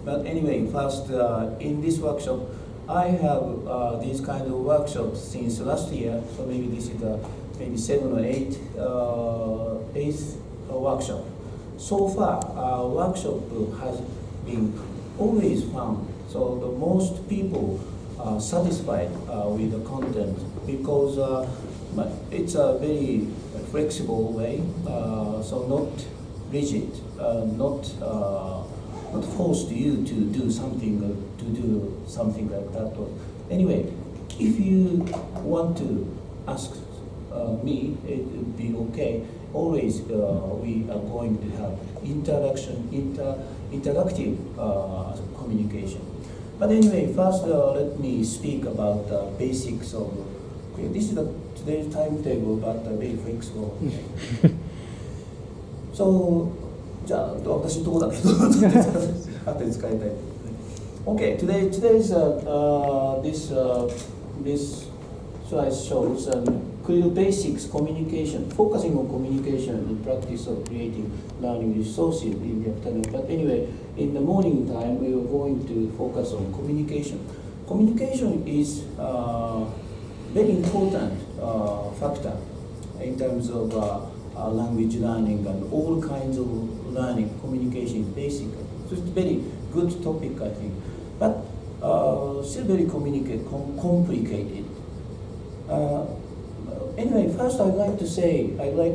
But anyway, first in this workshop, I have these kind of workshops since last year. So maybe this is maybe 7 or 8 eighth workshop. So far, our workshop has been always fun. So the most people are satisfied with the content because it's a very flexible way, so not rigid, not forced you to do something like that. Anyway, if you want to ask me, it would be okay. Always we are going to have interactive communication. But anyway, first let me speak about the basics of. Okay, this is today's timetable, but very flexible. So, じゃあ私のとこだけど後で使いたい。Okay, today's this slide shows CLIL basics communication, focusing on communication and practice of creating learning resources in the afternoon. But anyway, in the morning time, we are going to focus on communication. Communication is very important factor in terms of language learning and all kinds of learning. Communication is basic. So it's a very good topic, I think. But still very complicated. Anyway, first I'd like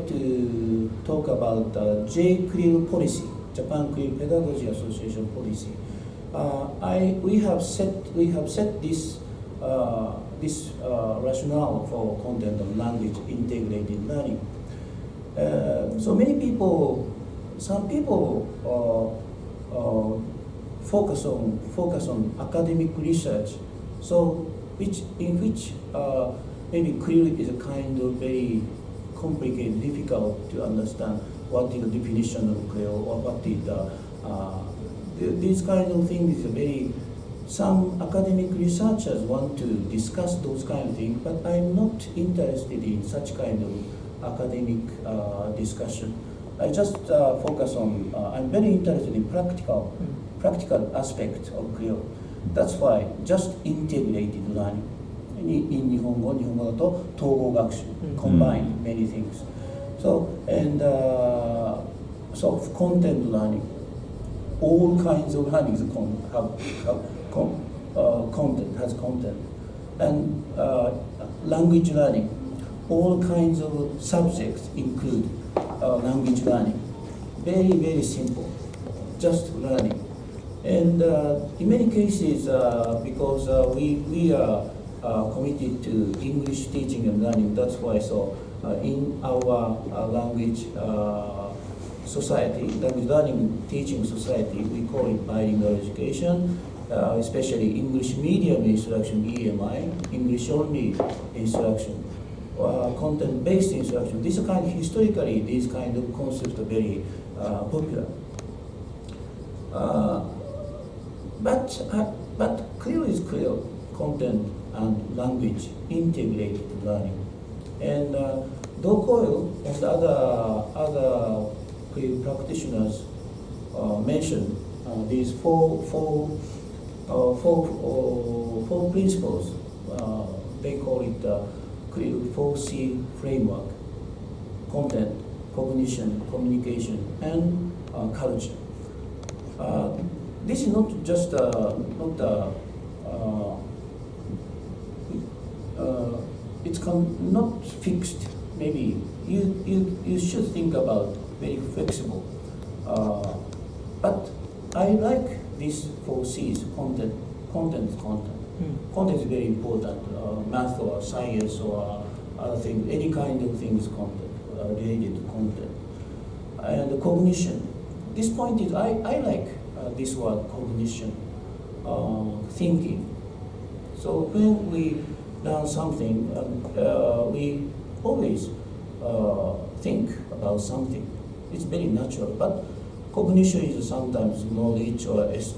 to talk about CLIL policy, Japan CLIL Pedagogy Association policy. We have set this rationale for content and language integrated learning. So some people focus on academic research. So in which maybe CLIL is a kind of very complicated, difficult to understand what is the definition of CLIL or what is these kind of things is very. Some academic researchers want to discuss those kind of things, but I'm not interested in such kind of academic discussion. I just focus on. I'm very interested in practical aspects of CLIL. That's why just integrated learning. In 日本語だと統合学習 combine many things. So so content learning, all kinds of learning has content, and language learning, all kinds of subjects include language learning. Very, very simple, just learning. And in many cases, because we are committed to English teaching and learning, that's why in our language society, language learning teaching society, we call it bilingual education, especially English medium instruction, EMI, English only instruction, content-based instruction. Historically, these kind of concepts are very popular. But CLIL is CLIL, content and language integrated learning. And Coyle and other CLIL practitioners mentioned these four principles. They call it CLIL 4C framework: content, cognition, communication, and culture. This is not just it's not fixed. Maybe you should think about very flexible. But I like these 4 C's: content. Content is very important. Math or science or other things, any kind of things, content related to content. And cognition. This point is I like this word cognition, thinking. So when we learn something, we always think about something. It's very natural, but cognition is sometimes knowledge, or it's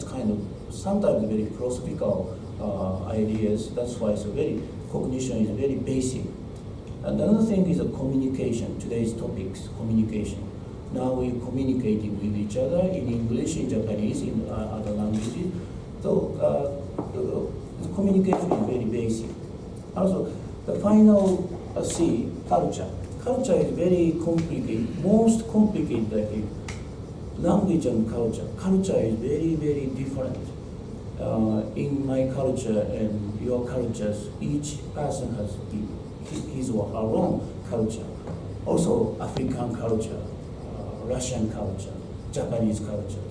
kind of sometimes very philosophical ideas. That's why cognition is very basic. And another thing is communication. Today's topics, communication. Now we're communicating with each other in English, in Japanese, in other languages. So the communication is very basic. Also, the final C, culture. Culture is very complicated, most complicated, I think. Language and culture. Culture is very, very different. In my culture and your cultures, each person has his or her own culture. Also, African culture, Russian culture, Japanese culture,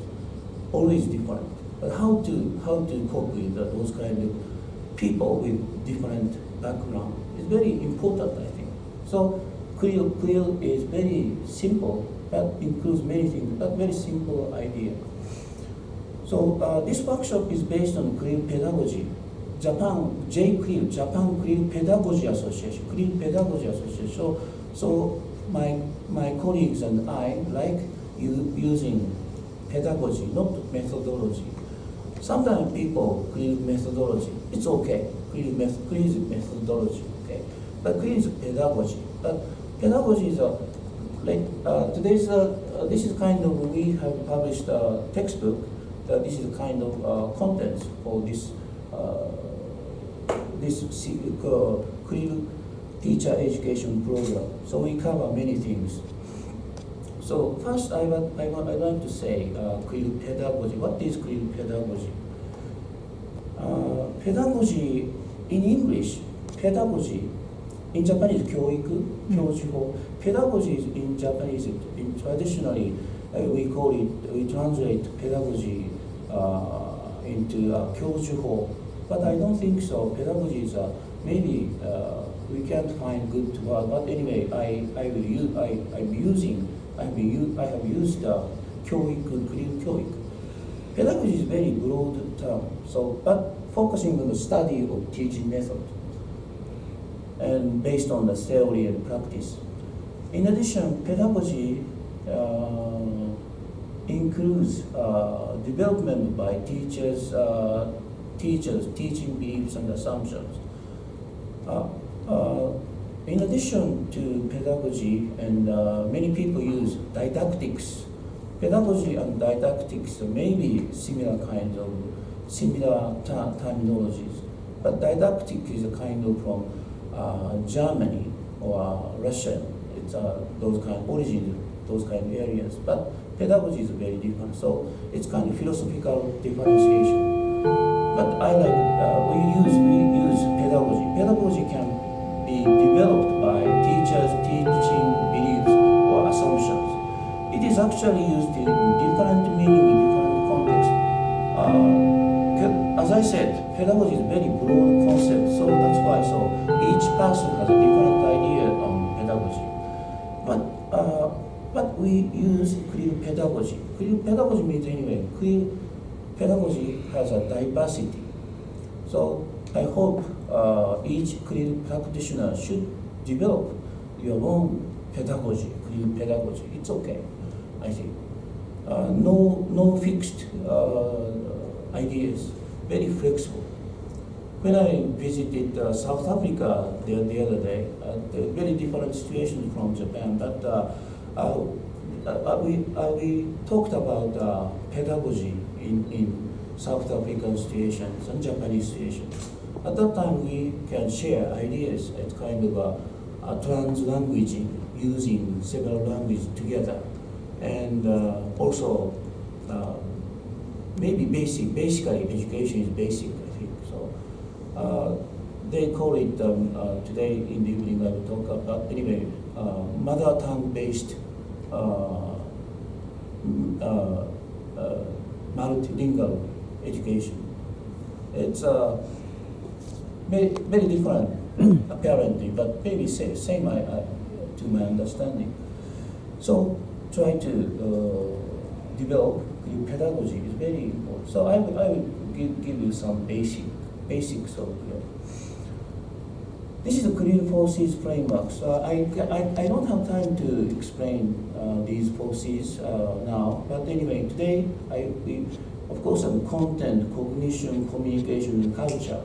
always different. But how to cope with those kind of people with different background is very important, I think. So CLIL is very simple, but includes many things, but very simple idea. So this workshop is based on CLIL pedagogy. JCLIL, Japan CLIL Pedagogy Association, CLIL Pedagogy Association. So my colleagues and I like using pedagogy, not methodology. Sometimes people CLIL methodology. It's okay. CLIL is methodology, okay. But CLIL is pedagogy. But pedagogy is this is kind of, we have published a textbook. This is kind of contents for this CLIL teacher education program. So we cover many things. So first, I'd like to say CLIL pedagogy. What is CLIL pedagogy? Pedagogy in English, pedagogy in Japanese, 教育, 教授法. Pedagogy is in Japanese, traditionally we translate pedagogy into 教授法. But I don't think so. Pedagogy is maybe we can't find good word. But anyway, I have used 教育, CLIL 教育. Pedagogy is very broad term. So, but focusing on the study of teaching method and based on the theory and practice. In addition, pedagogy includes development by teachers, teaching beliefs and assumptions. In addition to pedagogy, and many people use didactics. Pedagogy and didactics may be similar terminologies, but didactic is a kind of from Germany or Russia. It's those kind of origin, those kind of areas. But pedagogy is very different, so it's kind of philosophical differentiation. But I like we use pedagogy. Pedagogy can be developed by teachers teaching beliefs or assumptions. It is actually used in different meaning in different contexts. As I said, pedagogy is a very broad concept, so that's why. So each person has a different idea on pedagogy. But we use CLIL pedagogy. CLIL pedagogy means anyway, CLIL pedagogy has a diversity. So I hope each CLIL practitioner should develop your own pedagogy, CLIL pedagogy. It's okay, I think. No fixed ideas, very flexible. When I visited South Africa the other day, very different situation from Japan, but we talked about pedagogy in South African situations and Japanese situations. At that time, we can share ideas. It's kind of a trans-languaging, using several languages together, and also maybe basically education is basic, I think. So they call it today in the evening. I will talk about anyway mother tongue based multilingual education. It's very different apparently, but maybe same to my understanding. So try to develop pedagogy is very important. So I will give you some basics of CLIL. This is a CLIL 4Cs framework. So I don't have time to explain these 4Cs now. But anyway, today we of course have content, cognition, communication, and culture,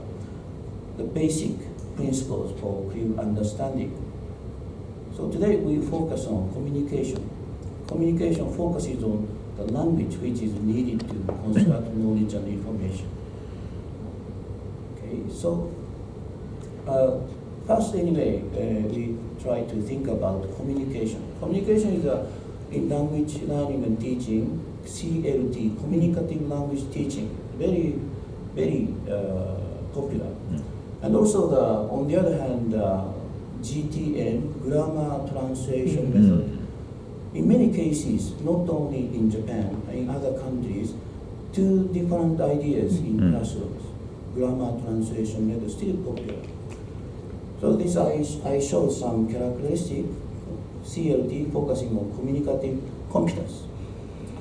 the basic principles for CLIL understanding. So today we focus on communication. Communication focuses on the language which is needed to construct knowledge and information. Okay, so first anyway, we try to think about communication. Communication is in language learning and teaching, CLT, communicative language teaching, very, very popular. And also on the other hand, GTM, grammar translation method. In many cases, not only in Japan, in other countries, two different ideas in classrooms. Grammar translation method still popular. So this I show some characteristic CLT focusing on communicative competence,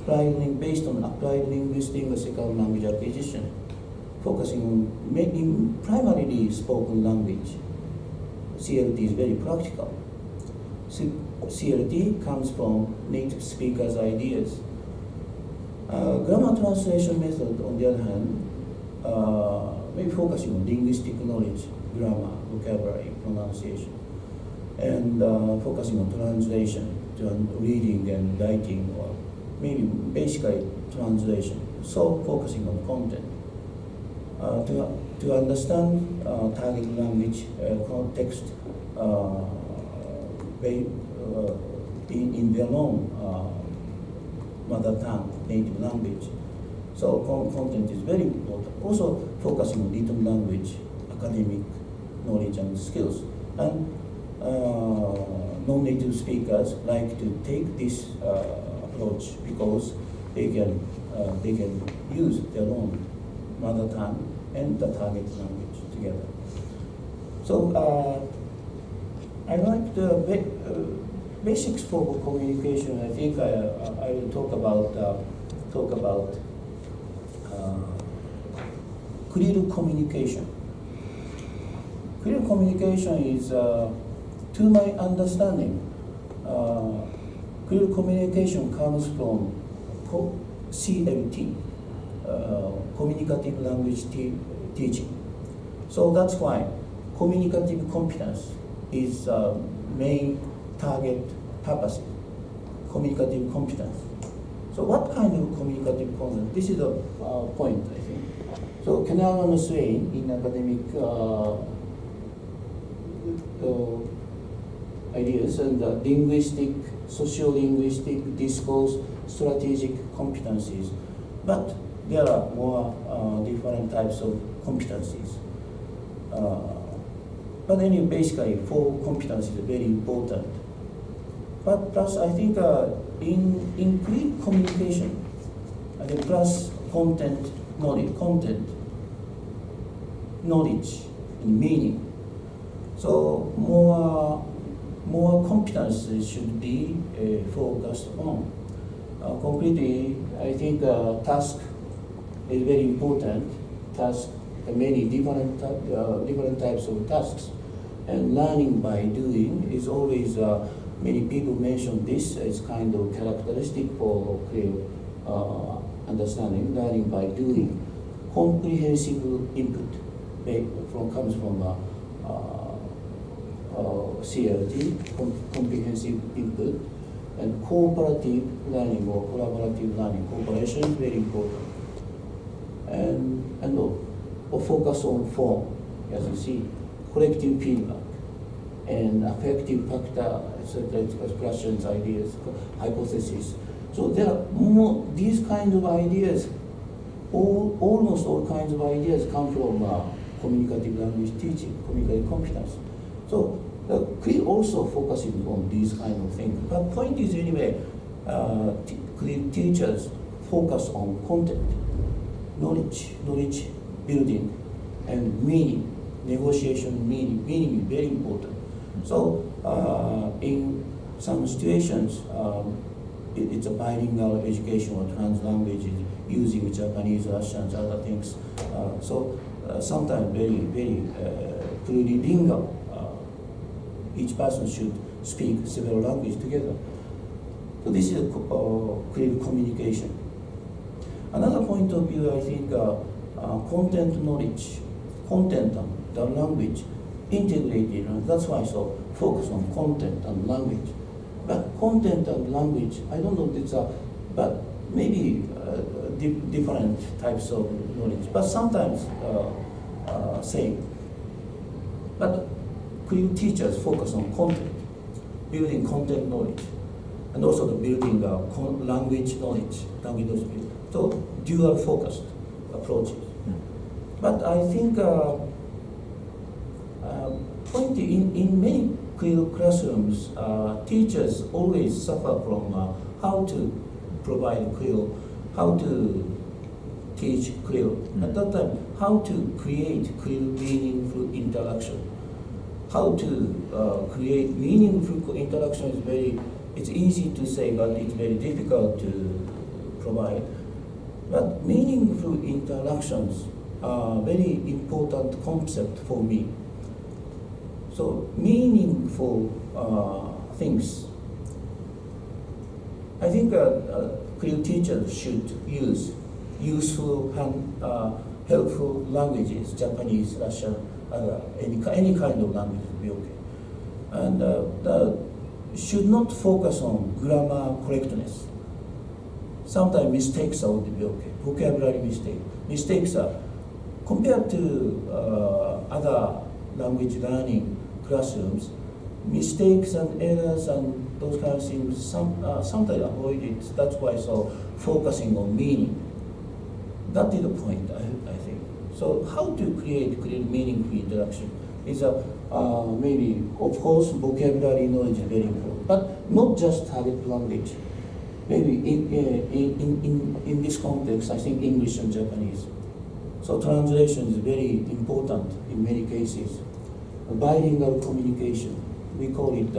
based on applied linguistic and second language acquisition, focusing on making primarily spoken language. CLT is very practical. CLT comes from native speakers' ideas. Grammar translation method, on the other hand, maybe focusing on linguistic knowledge, grammar, vocabulary, pronunciation, and focusing on translation, reading and writing, or maybe basically translation. So focusing on content. To understand target language context in their own mother tongue, native language. So content is very important. Also focusing on written language, academic knowledge and skills. And non-native speakers like to take this approach because they can use their own mother tongue and the target language together. So I like the basics for communication. I think I will talk about CLIL communication. CLIL communication is, to my understanding, CLIL communication comes from CLT, communicative language teaching. So that's why communicative competence is main target purpose, communicative competence. So what kind of communicative competence? This is the point, I think. So Canal and Swain in academic ideas and linguistic, socio-linguistic, discourse, strategic competencies. But there are more different types of competencies. But anyway, basically, four competencies are very important. But plus, I think in CLIL communication, I think plus content knowledge, and meaning. So more competencies should be focused on. Concretely, I think task is very important. Task, many different types of tasks, and learning by doing is always. Many people mention this as kind of characteristic for CLIL understanding, learning by doing. Comprehensive input comes from CLT, comprehensive input, and cooperative learning or collaborative learning. Cooperation is very important. And focus on form, as you see, collective feedback, and affective factor, etc., expressions, ideas, hypotheses. So there are more, these kinds of ideas, almost all kinds of ideas come from communicative language teaching, communicative competence. So CLIL also focuses on these kind of things. But point is anyway, CLIL teachers focus on content, knowledge building, and meaning, negotiation meaning. Meaning is very important. So in some situations, it's a bilingual education or trans-language using Japanese, Russian, other things. So sometimes very plurilingual. Each person should speak several languages together. So this is CLIL communication. Another point of view, I think, content knowledge, content and the language integrated. That's why I so focus on content and language. But content and language, I don't know, but maybe different types of knowledge, but sometimes same. But CLIL teachers focus on content, building content knowledge, and also the building language knowledge, so dual focused approaches. But I think point in many CLIL classrooms, teachers always suffer from how to provide CLIL, how to teach CLIL. At that time, how to create CLIL meaningful interaction. How to create meaningful interaction is it's easy to say, but it's very difficult to provide. But meaningful interactions are very important concept for me. So meaningful things. I think CLIL teachers should use useful and helpful languages, Japanese, Russian, any kind of language would be okay. And should not focus on grammar correctness. Sometimes mistakes would be okay. Vocabulary mistakes are compared to other language learning classrooms. Mistakes and errors and those kind of things sometimes avoided. That's why focusing on meaning. That is the point, I think. So how to create meaningful interaction is maybe, of course, vocabulary knowledge is very important, but not just target language. Maybe in this context, I think English and Japanese. So translation is very important in many cases. Bilingual communication, we call it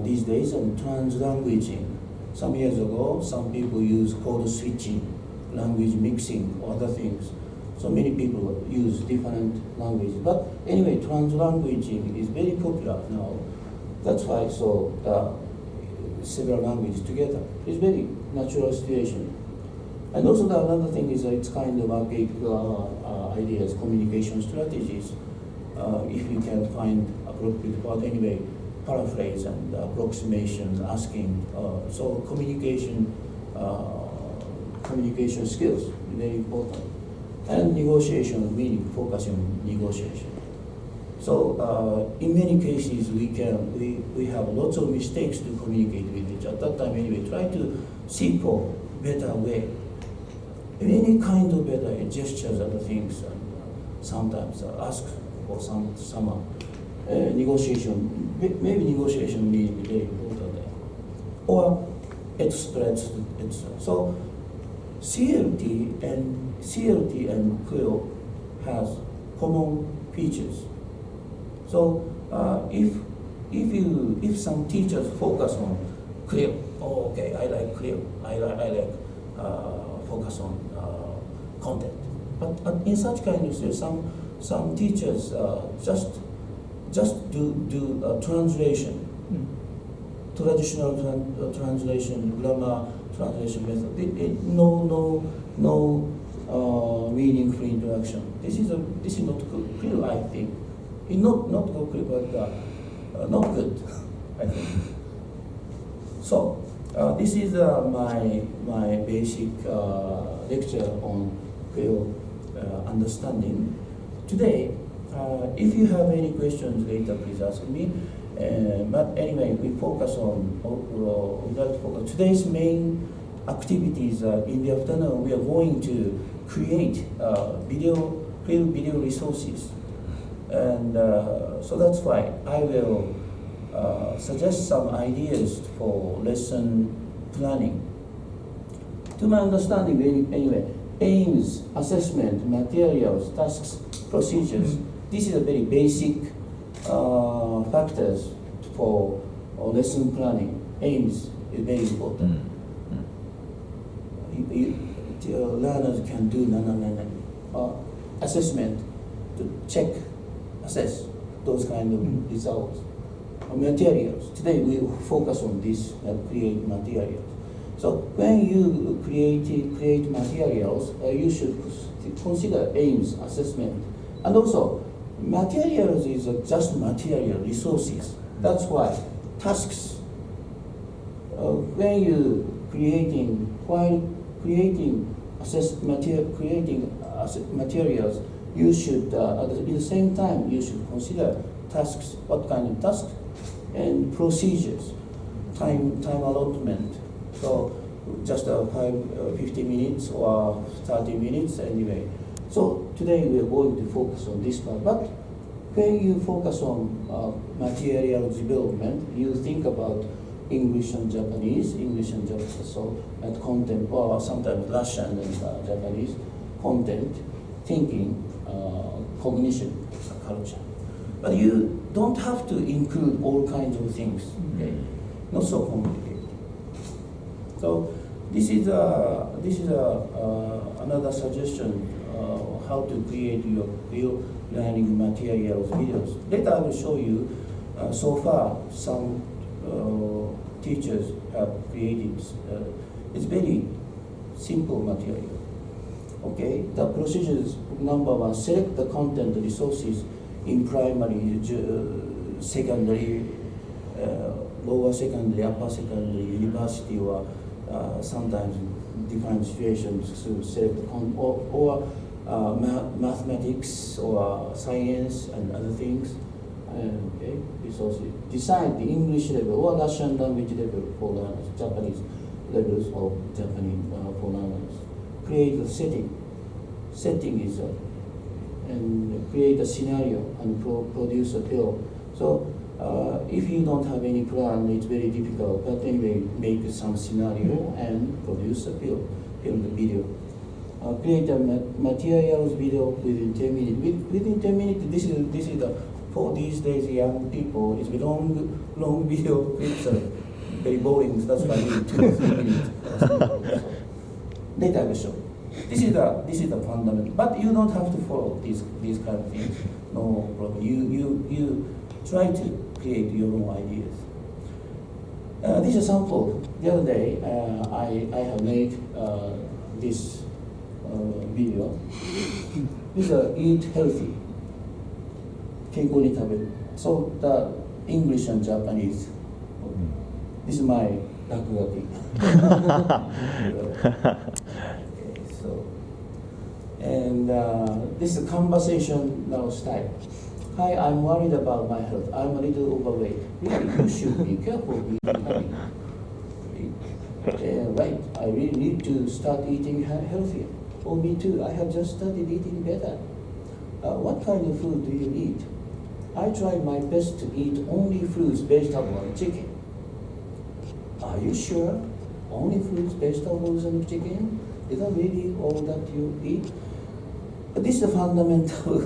these days, and translanguaging. Some years ago, some people use code switching, language mixing, or other things. So many people use different languages. But anyway, translanguaging is very popular now. That's why several languages together. It's very natural situation. And also another thing is it's kind of archaic ideas, communication strategies. If you can find appropriate, but anyway, paraphrase and approximation, asking. So communication skills is very important. And negotiation, meaning focusing on negotiation. So in many cases we have lots of mistakes to communicate with each other. At that time anyway, try to seek for better way. Any kind of better gestures, other things, and sometimes ask for someone. Negotiation, maybe negotiation may be very important there. Or etc. So CLT and CLIL has common features. So if some teachers focus on CLIL, okay, I like CLIL, I like focus on content. But in such kind of some teachers just do translation, traditional translation, grammar translation method. No meaningful interaction. This is not CLIL, I think. It's not CLIL, but not good, I think. So this is my basic lecture on CLIL understanding. Today, if you have any questions later, please ask me. But anyway, we focus on today's main activities. In the afternoon, we are going to create CLIL video resources, and so that's why I will suggest some ideas for lesson planning. To my understanding, anyway, aims, assessment, materials, tasks, procedures. This is a very basic factors for lesson planning. Aims is very important. Learners can do assessment to check, assess those kind of results. Materials. Today we focus on this, create materials. So when you create materials, you should consider aims, assessment, and also materials is just material resources. That's why tasks when you while creating materials, you should at the same time you should consider tasks, what kind of tasks, and procedures, time allotment. So just 50 minutes or 30 minutes anyway. So today we are going to focus on this part. But when you focus on material development, you think about English and Japanese, so and content, or sometimes Russian and Japanese content, thinking, cognition, culture. But you don't have to include all kinds of things. Okay, not so complicated. So this is another suggestion how to create your real learning materials videos. Later I will show you. So far, some teachers have created. It's very simple material. Okay, the procedures. Number one: select the content resources in primary, secondary, lower secondary, upper secondary, university, or sometimes different situations to select or mathematics or science and other things. Okay, resources. Decide the English level or Russian language level for learners, Japanese levels of Japanese for learners. Create a setting. Setting is and create a scenario and produce a film. So if you don't have any plan, it's very difficult. But anyway, make some scenario and produce a film video. Create a materials video within 10 minutes. Within 10 minutes, this is the for these days young people. It's long video clips are very boring. That's why we need 2 or 3 minutes. Later I will show. This is the fundamental. But you don't have to follow these kind of things. No problem. You try to create your own ideas. This is a sample. The other day I have made this video. This is eat healthy. 健康に食べる. So the English and Japanese. This is my rakugaku. And this is a conversational style. Hi, I'm worried about my health. I'm a little overweight. Really, you should be careful with eating. Right, I really need to start eating healthier. Oh, me too. I have just started eating better. What kind of food do you eat? I try my best to eat only fruits, vegetables, and chicken. Are you sure? Only fruits, vegetables, and chicken? Is that really all that you eat? This is the fundamental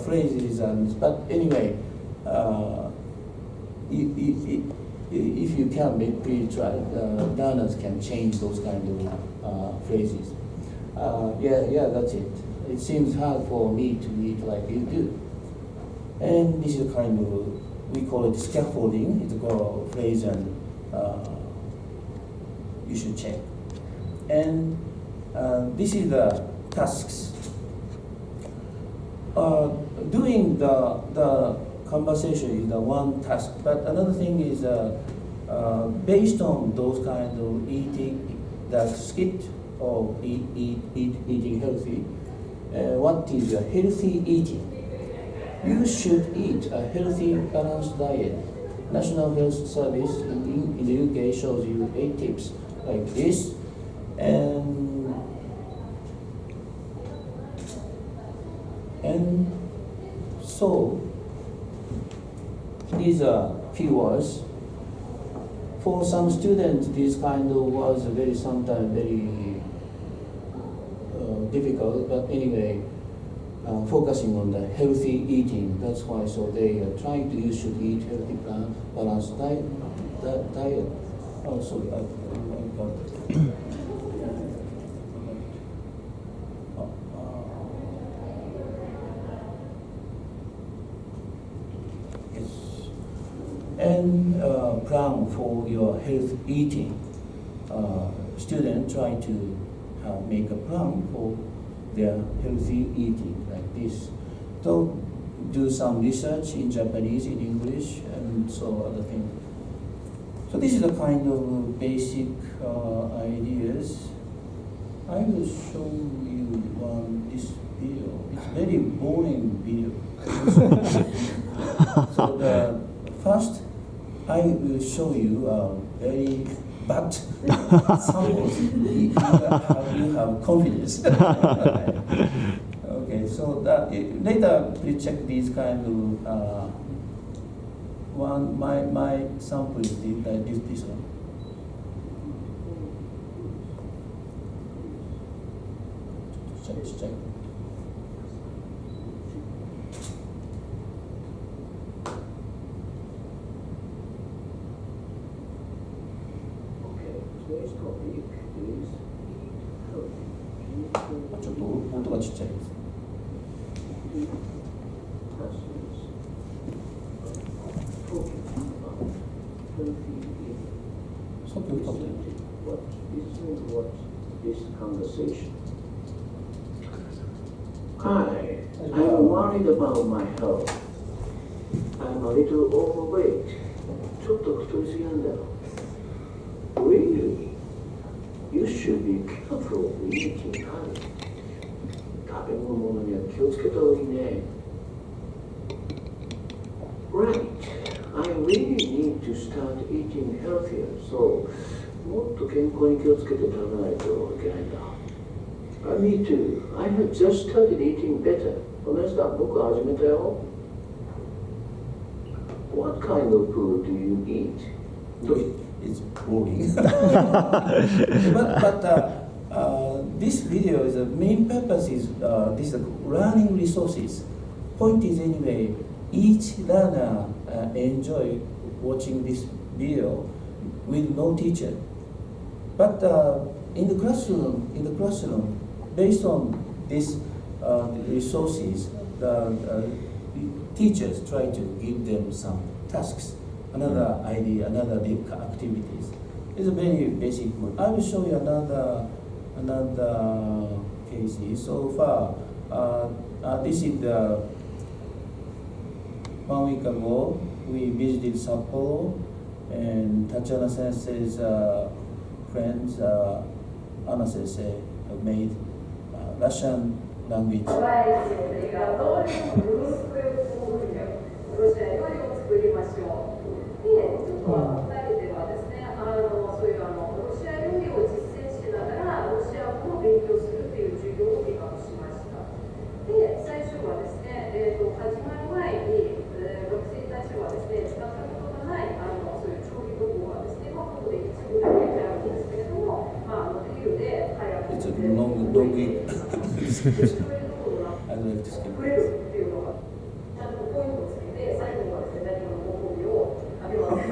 phrases, but anyway, if you can, please try. Learners can change those kind of phrases. Yeah, that's it. It seems hard for me to eat like you do. And this is kind of, we call it scaffolding. It's a phrase, and you should check. And this is the tasks. Doing the conversation is the one task, but another thing is based on those kind of eating, the skit of eating healthy. What is a healthy eating? You should eat a healthy, balanced diet. National Health Service in the UK shows you 8 tips like this, and so these are few words. For some students, these kind of words are sometimes very difficult. But anyway, focusing on the healthy eating. That's why. So they are trying to. You should eat healthy, balanced diet. Also, and plan for your health eating. Students try to make a plan for their healthy eating like this. So do some research in Japanese, in English, and so other things. So this is the kind of basic ideas. I will show you this video. It's very boring video. So first, I will show you very bad samples. You have confidence. Okay, so later please check these kind of one. My sample is this one. Check. Today's topic is healthy. ちょっと音がちっちゃいです。さっき歌ったよ。What is conversation? Hi, I'm worried about my health. I'm a little overweight. ちょっと太りすぎなんだよ。Really? You should be careful with eating honey. 食べ物には気をつけた方がいいね。Right. I really need to start eating healthier. So, もっと健康に気をつけて食べないといけないんだ。Me too. I have just started eating better. 同じだ。僕は始めたよ。What kind of food do you eat? It's boring. This video is the main purpose is this learning resources. Point is anyway, each learner enjoy watching this video with no teacher. But in the classroom, based on these resources, the teachers try to give them some tasks. Another idea, another activities. It's a very basic one. I will show you another cases. So far, this is the 1 week ago. We visited Sapporo, and Tachana Sensei's friends, Anna Sensei, made Russian language. で、ちょっと2人ではですね、そういうロシア料理を実践しながらロシア語を勉強するという授業を企画しました。で、最初はですね、始まる前に、学生たちはですね、使ったことがないそういう調理道具はですね、ここで一部だけやるんですけれども、ビルで早くて、そういう道具が作れるっていうのが、ちゃんとポイントをつけて、最後はですね、何かのご褒美をあげます。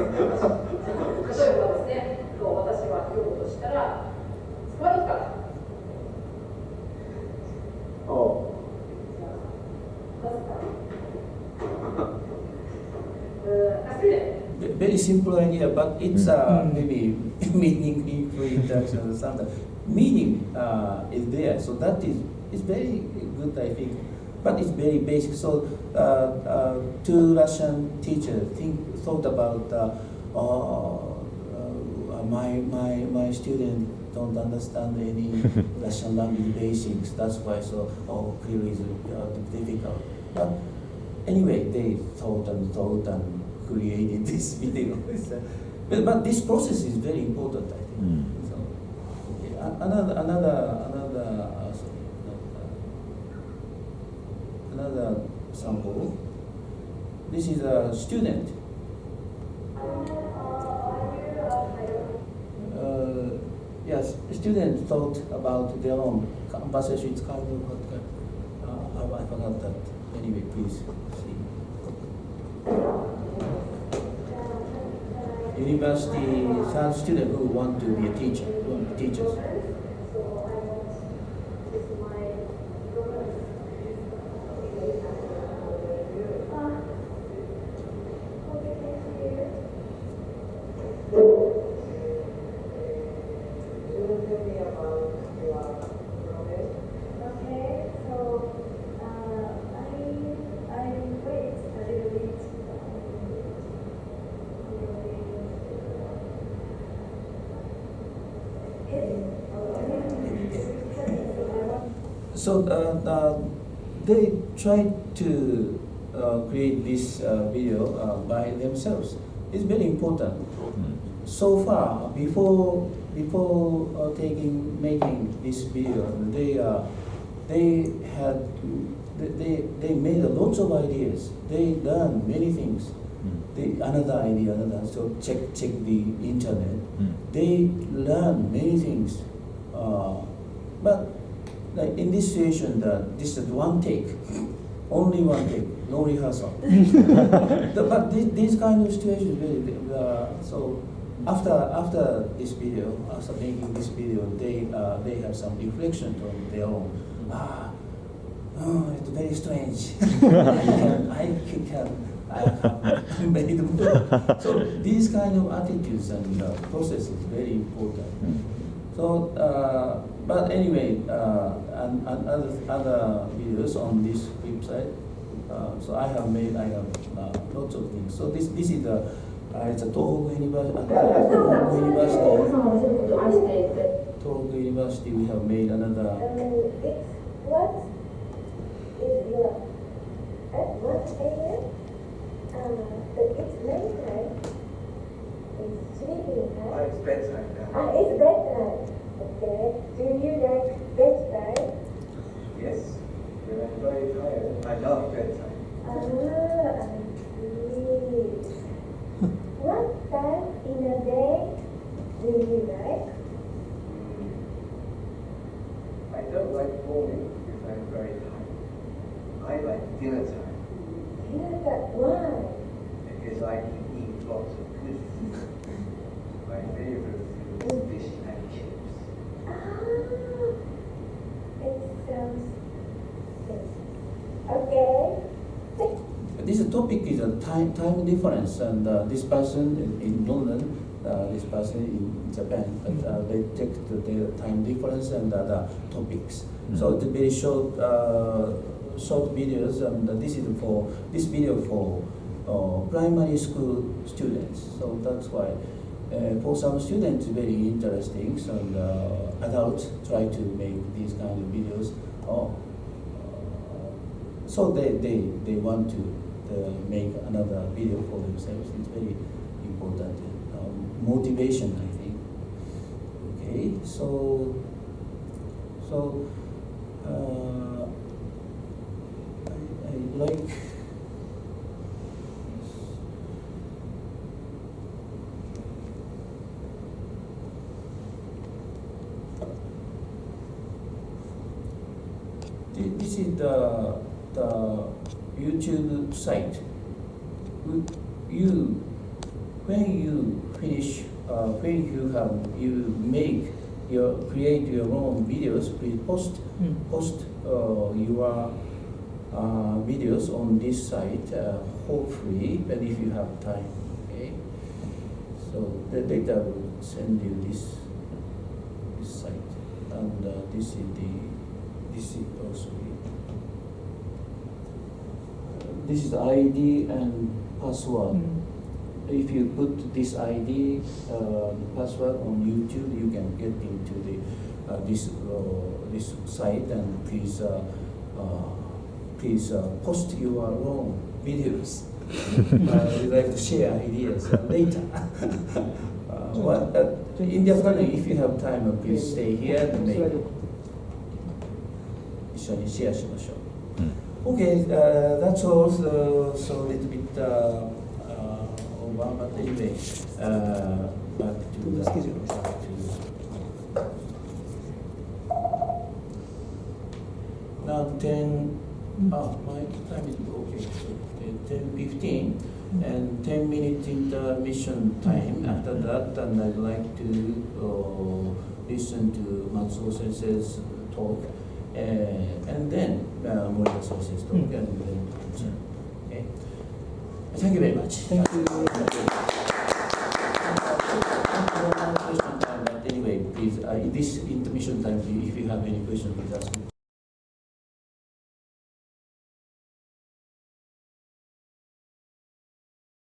例えばですね、私は読むとしたら、スパイカー。Very simple idea, but it's maybe meaningful interaction or something. Meaning is there, so that is very good, I think. But it's very basic. So two Russian teachers thought about my student don't understand any Russian language basics. That's why CLIL is difficult. But anyway, they thought and created this video. But this process is very important, I think. So, okay. Another sample. This is a student. Yes, students thought about their own conversation. It's kind of what I forgot that. Anyway, please see. University student who want to be a teacher, teachers. So they tried to create this video by themselves. It's very important. So far, before making this video, they made lots of ideas. They learned many things. Another idea, so check the internet. They learn many things, but like in this situation, this is one take, only one take, no rehearsal. But this kind of situation is very so. After this video, after making this video, they have some reflection on their own. It's very strange. I can make it more. So these kind of attitudes and process is very important. So, but anyway, and other videos on this website. So I have lots of things. So this is the it's a Tohoku University. Tohoku University. We have made another. What is your what area? It's nighttime. It's sleeping time. It's bedtime now. It's bedtime. Okay. Do you like bedtime? Yes. When I'm very tired, I love bedtime. I see. What time in a day do you like? I don't like morning because I'm very tired. I like dinner time Why? because I can eat lots of good food. My favorite food is fish and chips. It sounds good. Okay. This topic is a time difference, and this person in London, this person in Japan, but they take the time difference and other topics. So it's very short videos, and this video for primary school students. So that's why for some students it's very interesting, and adults try to make these kind of videos. So they want to make another video for themselves. It's very important motivation, I think. Okay, so I like. This is the YouTube site. When you finish, when you create your own videos, please post your videos on this site. Hopefully, but if you have time, okay. So the data will send you this site, and this is also. This is the ID and password. If you put this ID password on YouTube, you can get into this site, and please post your own videos. We like to share ideas later. In the afternoon, if you have time, please stay here and make. 一緒にシェアしましょう。Okay, that's all. So a little bit over, but anyway, back to the schedule. Now 10. My time is okay. So 10:15, and 10 minutes intermission time. After that, and I'd like to listen to Matsuo Sensei's talk. And then Morita Sensei's talk, and then okay. Thank you very much. Thank you.